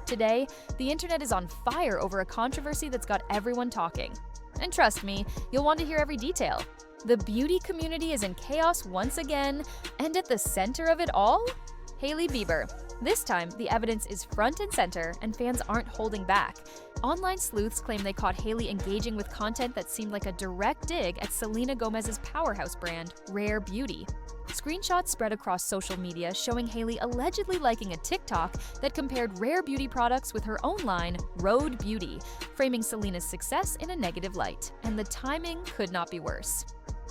Today, the internet is on fire over a controversy that's got everyone talking. And trust me, you'll want to hear every detail. The beauty community is in chaos once again, and at the center of it all, Hailey Bieber. This time, the evidence is front and center, and fans aren't holding back. Online sleuths claim they caught Hailey engaging with content that seemed like a direct dig at Selena Gomez's powerhouse brand, Rare Beauty. Screenshots spread across social media showing Hailey allegedly liking a TikTok that compared Rare Beauty products with her own line, Rhode Beauty, framing Selena's success in a negative light. And the timing could not be worse.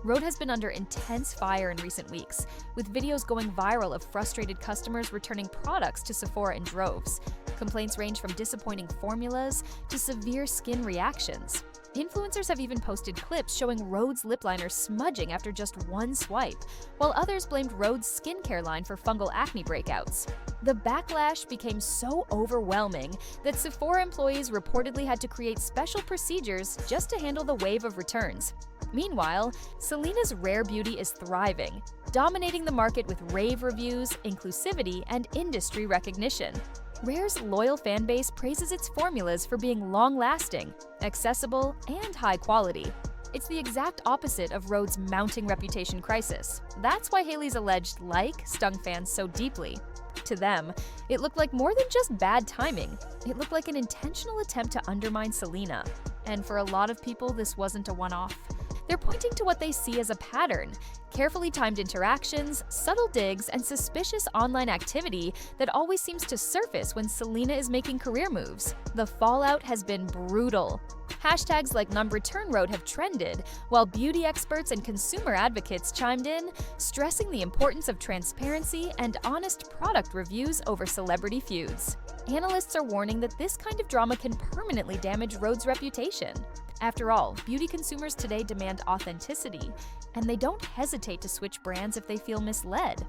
Rhode has been under intense fire in recent weeks, with videos going viral of frustrated customers returning products to Sephora in droves. Complaints range from disappointing formulas to severe skin reactions. Influencers have even posted clips showing Rhode's lip liner smudging after just one swipe, while others blamed Rhode's skincare line for fungal acne breakouts. The backlash became so overwhelming that Sephora employees reportedly had to create special procedures just to handle the wave of returns. Meanwhile, Selena's Rare Beauty is thriving, dominating the market with rave reviews, inclusivity, and industry recognition. Rare's loyal fan base praises its formulas for being long-lasting, accessible, and high quality. It's the exact opposite of Rhode's mounting reputation crisis. That's why Hailey's alleged like stung fans so deeply. To them, it looked like more than just bad timing. It looked like an intentional attempt to undermine Selena. And for a lot of people, this wasn't a one-off. They're pointing to what they see as a pattern: carefully timed interactions, subtle digs, and suspicious online activity that always seems to surface when Selena is making career moves. The fallout has been brutal. Hashtags like #ReturnRhode have trended, while beauty experts and consumer advocates chimed in, stressing the importance of transparency and honest product reviews over celebrity feuds. Analysts are warning that this kind of drama can permanently damage Rhode's reputation. After all, beauty consumers today demand authenticity, and they don't hesitate to switch brands if they feel misled.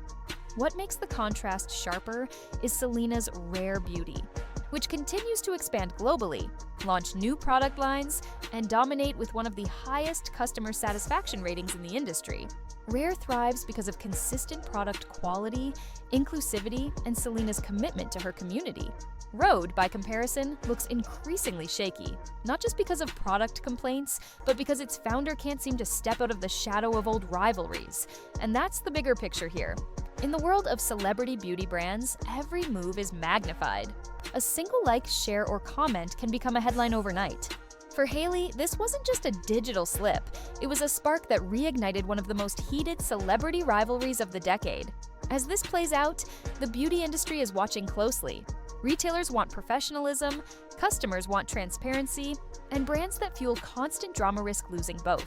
What makes the contrast sharper is Selena's Rare Beauty, which continues to expand globally, launch new product lines, and dominate with one of the highest customer satisfaction ratings in the industry. Rare thrives because of consistent product quality, inclusivity, and Selena's commitment to her community. Rhode, by comparison, looks increasingly shaky, not just because of product complaints, but because its founder can't seem to step out of the shadow of old rivalries. And that's the bigger picture here. In the world of celebrity beauty brands, every move is magnified. A single like, share, or comment can become a headline overnight. For Hailey, this wasn't just a digital slip. It was a spark that reignited one of the most heated celebrity rivalries of the decade. As this plays out, the beauty industry is watching closely. Retailers want professionalism, customers want transparency, and brands that fuel constant drama risk losing both.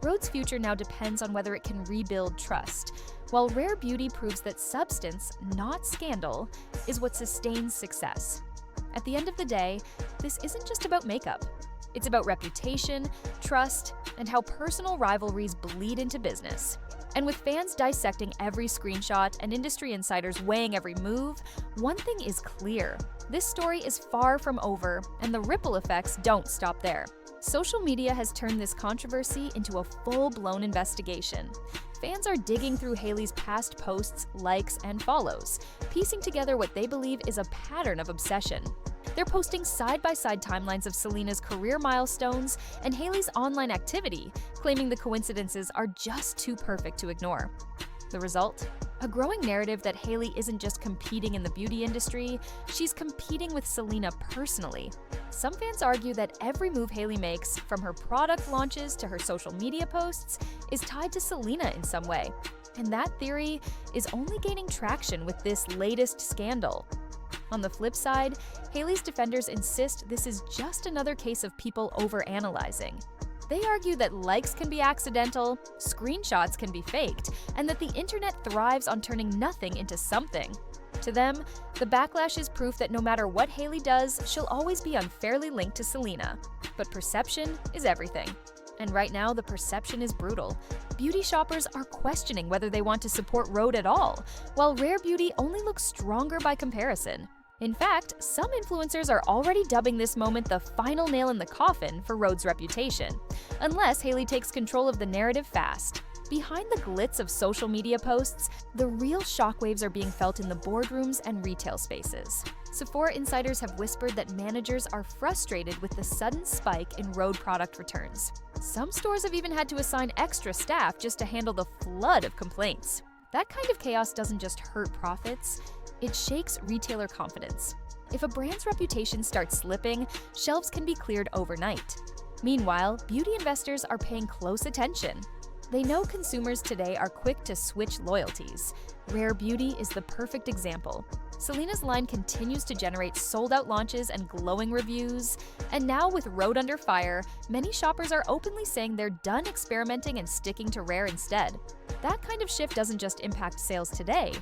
Rhode's future now depends on whether it can rebuild trust, while Rare Beauty proves that substance, not scandal, is what sustains success. At the end of the day, this isn't just about makeup. It's about reputation, trust, and how personal rivalries bleed into business. And with fans dissecting every screenshot and industry insiders weighing every move, one thing is clear: this story is far from over, and the ripple effects don't stop there. Social media has turned this controversy into a full-blown investigation. Fans are digging through Hailey's past posts, likes, and follows, piecing together what they believe is a pattern of obsession. They're posting side-by-side timelines of Selena's career milestones and Hailey's online activity, claiming the coincidences are just too perfect to ignore. The result? A growing narrative that Hailey isn't just competing in the beauty industry, she's competing with Selena personally. Some fans argue that every move Hailey makes, from her product launches to her social media posts, is tied to Selena in some way. And that theory is only gaining traction with this latest scandal. On the flip side, Hailey's defenders insist this is just another case of people overanalyzing. They argue that likes can be accidental, screenshots can be faked, and that the internet thrives on turning nothing into something. To them, the backlash is proof that no matter what Hailey does, she'll always be unfairly linked to Selena. But perception is everything. And right now, the perception is brutal. Beauty shoppers are questioning whether they want to support Rhode at all, while Rare Beauty only looks stronger by comparison. In fact, some influencers are already dubbing this moment the final nail in the coffin for Rhode's reputation, unless Hailey takes control of the narrative fast. Behind the glitz of social media posts, the real shockwaves are being felt in the boardrooms and retail spaces. Sephora insiders have whispered that managers are frustrated with the sudden spike in Rhode product returns. Some stores have even had to assign extra staff just to handle the flood of complaints. That kind of chaos doesn't just hurt profits, it shakes retailer confidence. If a brand's reputation starts slipping, shelves can be cleared overnight. Meanwhile, beauty investors are paying close attention. They know consumers today are quick to switch loyalties. Rare Beauty is the perfect example. Selena's line continues to generate sold-out launches and glowing reviews. And now with Rhode under fire, many shoppers are openly saying they're done experimenting and sticking to Rare instead. That kind of shift doesn't just impact sales today,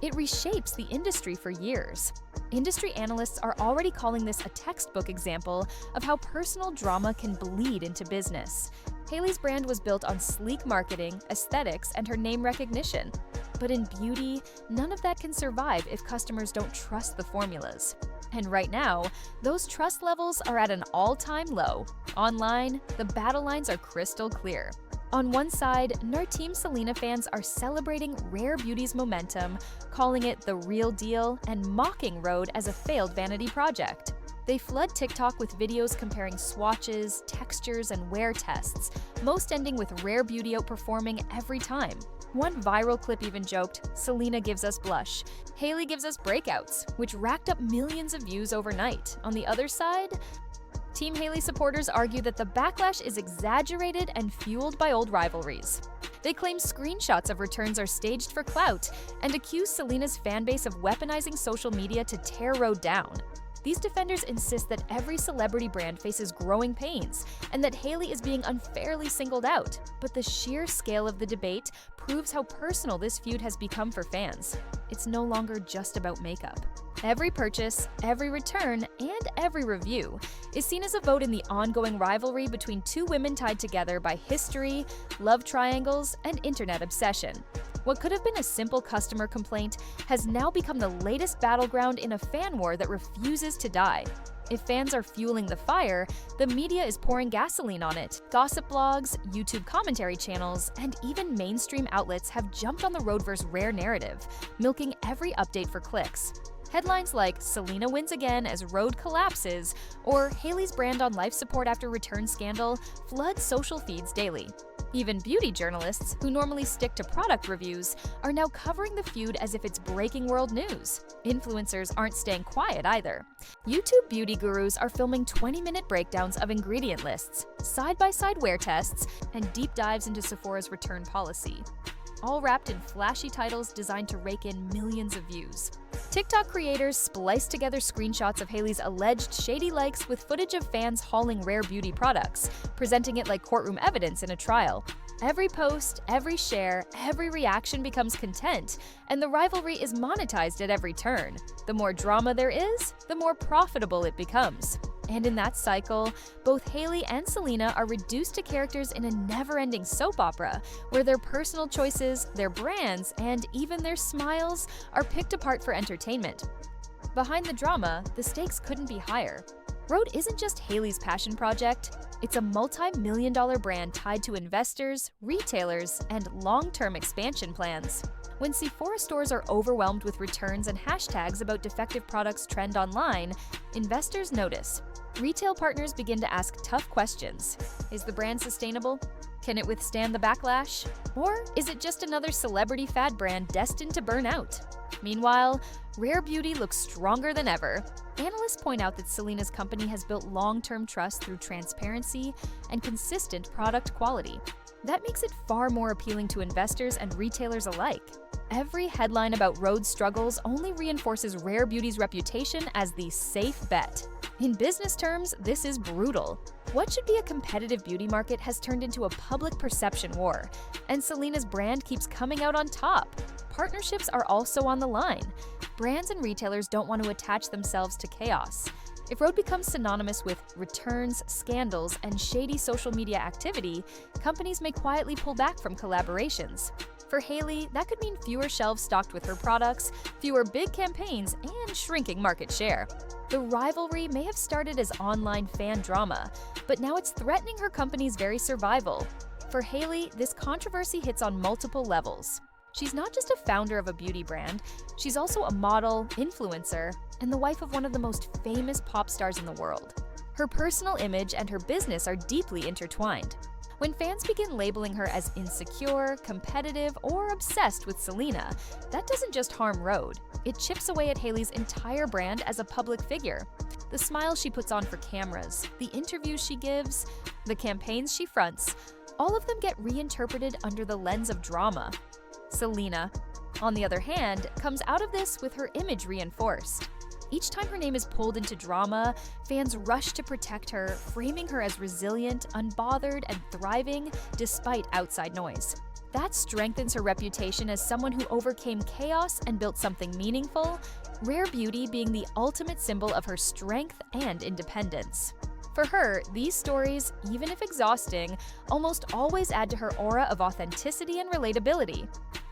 it reshapes the industry for years. Industry analysts are already calling this a textbook example of how personal drama can bleed into business. Hailey's brand was built on sleek marketing, aesthetics, and her name recognition. But in beauty, none of that can survive if customers don't trust the formulas. And right now, those trust levels are at an all-time low. Online, the battle lines are crystal clear. On one side, Team Selena fans are celebrating Rare Beauty's momentum, calling it the real deal, and mocking Rhode as a failed vanity project. They flood TikTok with videos comparing swatches, textures, and wear tests, most ending with Rare Beauty outperforming every time. One viral clip even joked, "Selena gives us blush, Hailey gives us breakouts," which racked up millions of views overnight. On the other side, Team Hailey supporters argue that the backlash is exaggerated and fueled by old rivalries. They claim screenshots of returns are staged for clout and accuse Selena's fanbase of weaponizing social media to tear Rhode down. These defenders insist that every celebrity brand faces growing pains and that Hailey is being unfairly singled out. But the sheer scale of the debate proves how personal this feud has become for fans. It's no longer just about makeup. Every purchase, every return, and every review is seen as a vote in the ongoing rivalry between two women tied together by history, love triangles, and internet obsession. What could have been a simple customer complaint has now become the latest battleground in a fan war that refuses to die. If fans are fueling the fire, the media is pouring gasoline on it. Gossip blogs, YouTube commentary channels, and even mainstream outlets have jumped on the Rhode vs. Rare narrative, milking every update for clicks. Headlines like "Selena wins again as Rhode collapses" or "Hailey's brand on life support after return scandal" flood social feeds daily. Even beauty journalists, who normally stick to product reviews, are now covering the feud as if it's breaking world news. Influencers aren't staying quiet either. YouTube beauty gurus are filming 20-minute breakdowns of ingredient lists, side-by-side wear tests, and deep dives into Sephora's return policy, all wrapped in flashy titles designed to rake in millions of views. TikTok creators splice together screenshots of Hailey's alleged shady likes with footage of fans hauling Rare Beauty products, presenting it like courtroom evidence in a trial. Every post, every share, every reaction becomes content, and the rivalry is monetized at every turn. The more drama there is, the more profitable it becomes. And in that cycle, both Hailey and Selena are reduced to characters in a never-ending soap opera, where their personal choices, their brands, and even their smiles are picked apart for entertainment. Behind the drama, the stakes couldn't be higher. Rhode isn't just Hailey's passion project, it's a multi-million-dollar brand tied to investors, retailers, and long-term expansion plans. When Sephora stores are overwhelmed with returns and hashtags about defective products trend online, investors notice. Retail partners begin to ask tough questions. Is the brand sustainable? Can it withstand the backlash? Or is it just another celebrity fad brand destined to burn out? Meanwhile, Rare Beauty looks stronger than ever. Analysts point out that Selena's company has built long-term trust through transparency and consistent product quality. That makes it far more appealing to investors and retailers alike. Every headline about Rhode's struggles only reinforces Rare Beauty's reputation as the safe bet. In business terms, this is brutal. What should be a competitive beauty market has turned into a public perception war, and Selena's brand keeps coming out on top. Partnerships are also on the line. Brands and retailers don't want to attach themselves to chaos. If Rhode becomes synonymous with returns, scandals, and shady social media activity, companies may quietly pull back from collaborations. For Hailey, that could mean fewer shelves stocked with her products, fewer big campaigns, and shrinking market share. The rivalry may have started as online fan drama, but now it's threatening her company's very survival. For Hailey, this controversy hits on multiple levels. She's not just a founder of a beauty brand, she's also a model, influencer, and the wife of one of the most famous pop stars in the world. Her personal image and her business are deeply intertwined. When fans begin labeling her as insecure, competitive, or obsessed with Selena, that doesn't just harm Rhode. It chips away at Hailey's entire brand as a public figure. The smiles she puts on for cameras, the interviews she gives, the campaigns she fronts, all of them get reinterpreted under the lens of drama. Selena, on the other hand, comes out of this with her image reinforced. Each time her name is pulled into drama, fans rush to protect her, framing her as resilient, unbothered, and thriving despite outside noise. That strengthens her reputation as someone who overcame chaos and built something meaningful, Rare Beauty being the ultimate symbol of her strength and independence. For her, these stories, even if exhausting, almost always add to her aura of authenticity and relatability.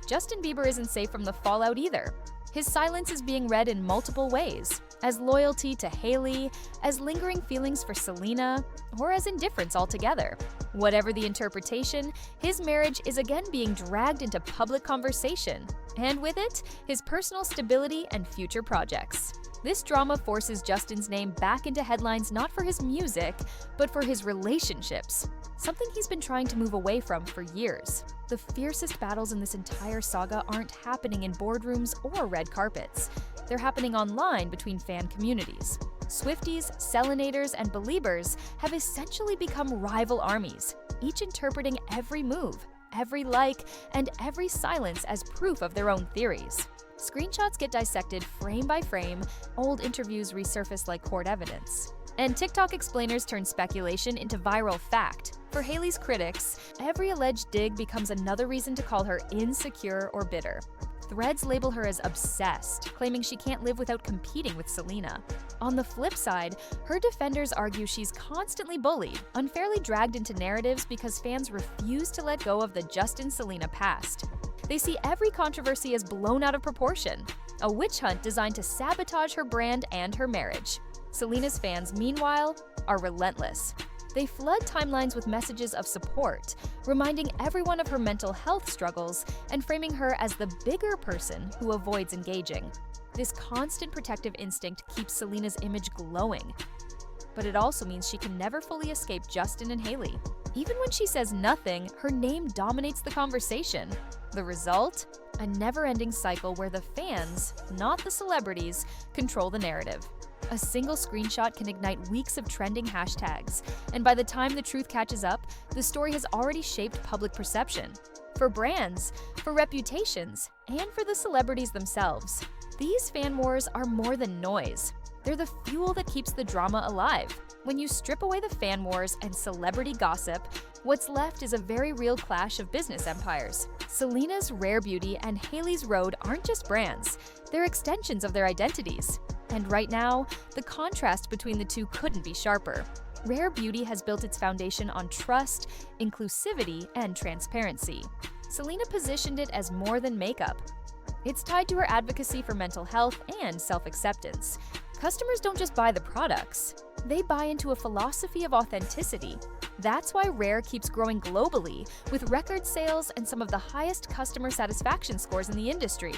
Justin Bieber isn't safe from the fallout either. His silence is being read in multiple ways, as loyalty to Hailey, as lingering feelings for Selena, or as indifference altogether. Whatever the interpretation, his marriage is again being dragged into public conversation, and with it, his personal stability and future projects. This drama forces Justin's name back into headlines not for his music, but for his relationships, something he's been trying to move away from for years. The fiercest battles in this entire saga aren't happening in boardrooms or red carpets. They're happening online between fan communities. Swifties, Selenators, and Beliebers have essentially become rival armies, each interpreting every move, every like, and every silence as proof of their own theories. Screenshots get dissected frame by frame, old interviews resurface like court evidence. And TikTok explainers turn speculation into viral fact. For Hailey's critics, every alleged dig becomes another reason to call her insecure or bitter. Threads label her as obsessed, claiming she can't live without competing with Selena. On the flip side, her defenders argue she's constantly bullied, unfairly dragged into narratives because fans refuse to let go of the Justin-Selena past. They see every controversy as blown out of proportion, a witch hunt designed to sabotage her brand and her marriage. Selena's fans, meanwhile, are relentless. They flood timelines with messages of support, reminding everyone of her mental health struggles and framing her as the bigger person who avoids engaging. This constant protective instinct keeps Selena's image glowing. But it also means she can never fully escape Justin and Hailey. Even when she says nothing, her name dominates the conversation. The result? A never-ending cycle where the fans, not the celebrities, control the narrative. A single screenshot can ignite weeks of trending hashtags, and by the time the truth catches up, the story has already shaped public perception. For brands, for reputations, and for the celebrities themselves, these fan wars are more than noise. They're the fuel that keeps the drama alive. When you strip away the fan wars and celebrity gossip, what's left is a very real clash of business empires. Selena's Rare Beauty and Hailey's Rhode aren't just brands, they're extensions of their identities. And right now, the contrast between the two couldn't be sharper. Rare Beauty has built its foundation on trust, inclusivity, and transparency. Selena positioned it as more than makeup. It's tied to her advocacy for mental health and self-acceptance. Customers don't just buy the products, they buy into a philosophy of authenticity. That's why Rare keeps growing globally, with record sales and some of the highest customer satisfaction scores in the industry.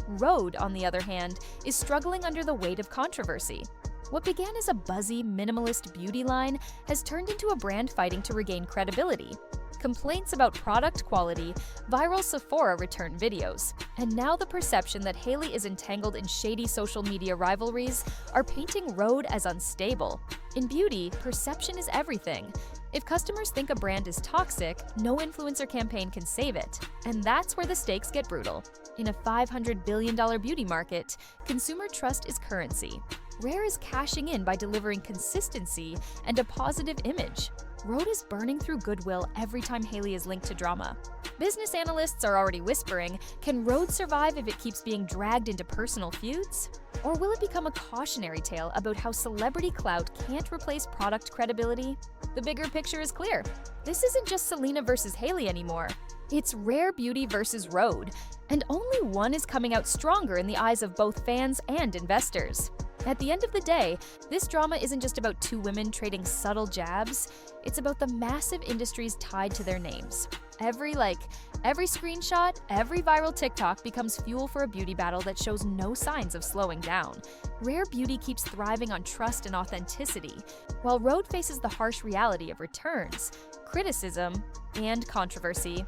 Rhode, on the other hand, is struggling under the weight of controversy. What began as a buzzy, minimalist beauty line has turned into a brand fighting to regain credibility. Complaints about product quality, viral Sephora return videos, and now the perception that Hailey is entangled in shady social media rivalries are painting Rhode as unstable. In beauty, perception is everything. If customers think a brand is toxic, no influencer campaign can save it. And that's where the stakes get brutal. In a $500 billion beauty market, consumer trust is currency. Rare is cashing in by delivering consistency and a positive image. Rhode is burning through goodwill every time Hailey is linked to drama. Business analysts are already whispering, can Rhode survive if it keeps being dragged into personal feuds? Or will it become a cautionary tale about how celebrity clout can't replace product credibility? The bigger picture is clear. This isn't just Selena versus Hailey anymore. It's Rare Beauty versus Rhode, and only one is coming out stronger in the eyes of both fans and investors. At the end of the day, this drama isn't just about two women trading subtle jabs, it's about the massive industries tied to their names. Every like, every screenshot, every viral TikTok becomes fuel for a beauty battle that shows no signs of slowing down. Rare Beauty keeps thriving on trust and authenticity, while Rhode faces the harsh reality of returns, criticism, and controversy.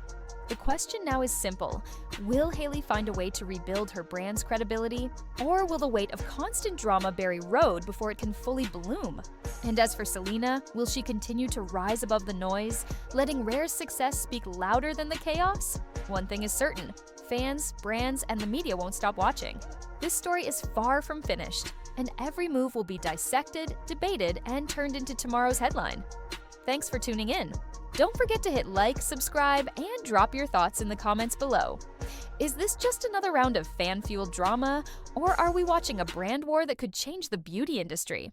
The question now is simple. Will Hailey find a way to rebuild her brand's credibility? Or will the weight of constant drama bury Rhode before it can fully bloom? And as for Selena, will she continue to rise above the noise, letting Rare's success speak louder than the chaos? One thing is certain, fans, brands, and the media won't stop watching. This story is far from finished, and every move will be dissected, debated, and turned into tomorrow's headline. Thanks for tuning in. Don't forget to hit like, subscribe, and drop your thoughts in the comments below. Is this just another round of fan-fueled drama, or are we watching a brand war that could change the beauty industry?